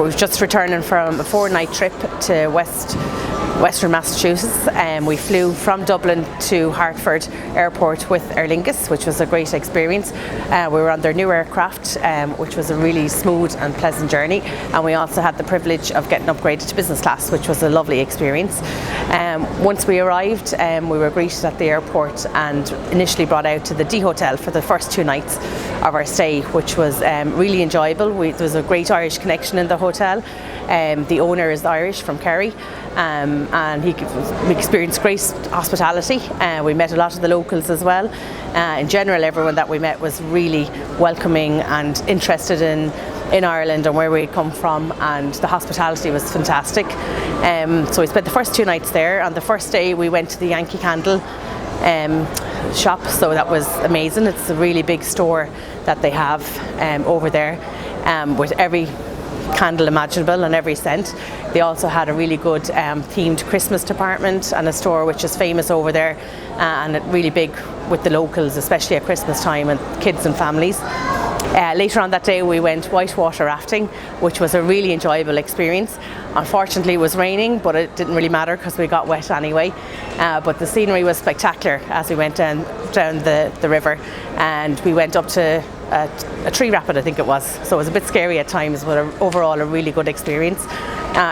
We're just returning from a 4-night trip to Western Massachusetts. We flew from Dublin to Hartford Airport with Aer Lingus, which was a great experience. We were on their new aircraft, which was a really smooth and pleasant journey, and we also had the privilege of getting upgraded to business class, which was a lovely experience. Once we arrived, we were greeted at the airport and initially brought out to the D Hotel for the first 2 nights of our stay, which was really enjoyable. There was a great Irish connection in the hotel. The owner is Irish, from Kerry, and we experienced great hospitality. We met a lot of the locals as well. In general, everyone that we met was really welcoming and interested in Ireland and where we come from, and the hospitality was fantastic. So we spent the first 2 nights there. On the first day we went to the Yankee Candle Shop, so that was amazing. It's a really big store that they have over there, with every candle imaginable and every scent. They also had a really good themed Christmas department and a store which is famous over there, and really big with the locals, especially at Christmas time, and kids and families. Later on that day we went whitewater rafting, which was a really enjoyable experience. Unfortunately it was raining, but it didn't really matter because we got wet anyway. But the scenery was spectacular as we went down the river, and we went up to a tree rapid, I think it was. So it was a bit scary at times, but overall a really good experience.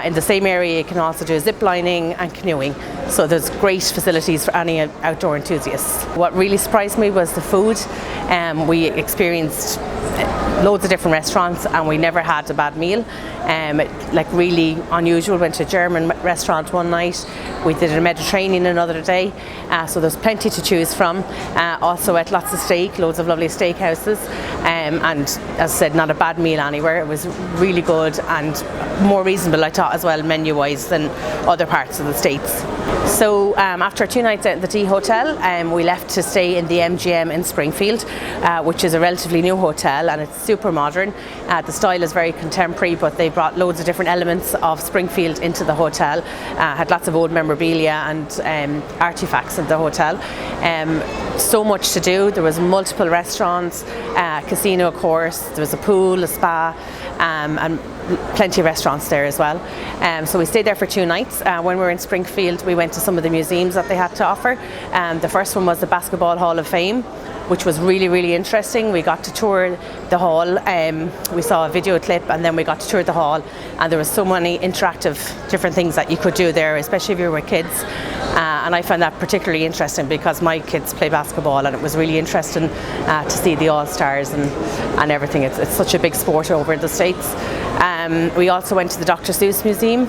In the same area you can also do ziplining and canoeing, so there's great facilities for any outdoor enthusiasts. What really surprised me was the food. We experienced loads of different restaurants and we never had a bad meal. Like really unusual. Went to a German restaurant one night, we did a Mediterranean another day, so there's plenty to choose from. Also ate lots of steak, loads of lovely steakhouses, and as I said, not a bad meal anywhere. It was really good and more reasonable, I thought, as well, menu wise, than other parts of the States. So after 2 nights at the D Hotel, we left to stay in the MGM in Springfield, which is a relatively new hotel, and it's super modern. The style is very contemporary, but they brought loads of different elements of Springfield into the hotel. Had lots of old memorabilia and artifacts in the hotel. So much to do. There was multiple restaurants, casino of course, there was a pool, a spa, and plenty of restaurants there as well. So we stayed there for 2 nights. When we were in Springfield, we went to some of the museums that they had to offer. The first one was the Basketball Hall of Fame, which was really, really interesting. We got to tour the hall. We saw a video clip and then we got to tour the hall, and there was so many interactive different things that you could do there, especially if you were with kids. And I found that particularly interesting because my kids play basketball, and it was really interesting to see the All-Stars and everything. It's such a big sport over in the States. We also went to the Dr. Seuss Museum,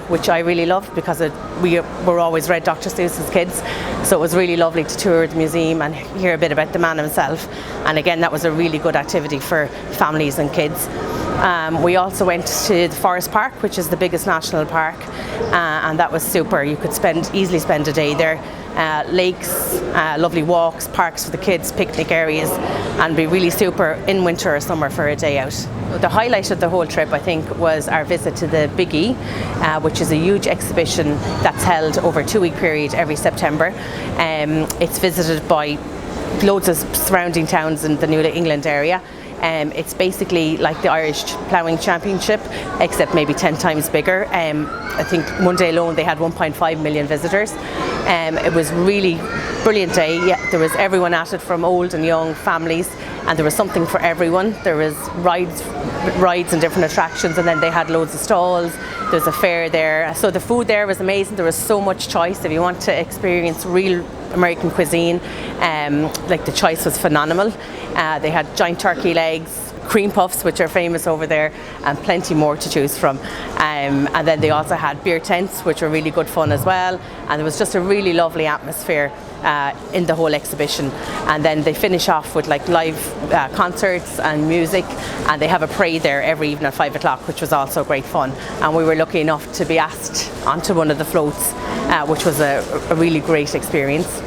which I really loved because we were always read Dr. Seuss as kids, so it was really lovely to tour the museum and hear a bit about the man himself. And again, that was a really good activity for families and kids. We also went to the Forest Park, which is the biggest national park, and that was super. You could easily spend a day there. Lakes, lovely walks, parks for the kids, picnic areas, and be really super in winter or summer for a day out. The highlight of the whole trip, I think, was our visit to the Big E, which is a huge exhibition that's held over a 2-week period every September. It's visited by loads of surrounding towns in the New England area. It's basically like the Irish Plowing Championship, except maybe 10 times bigger. I think one day alone they had 1.5 million visitors. It was really brilliant day. Yeah, there was everyone at it, from old and young, families, and there was something for everyone. There was rides and different attractions, and then they had loads of stalls. There's a fair there. So the food there was amazing. There was so much choice. If you want to experience real American cuisine, like the choice was phenomenal. They had giant turkey legs, cream puffs, which are famous over there, and plenty more to choose from. And then they also had beer tents, which were really good fun as well. And there was just a really lovely atmosphere in the whole exhibition. And then they finish off with like live concerts and music, and they have a parade there every evening at 5 o'clock, which was also great fun. And we were lucky enough to be asked onto one of the floats, which was a really great experience.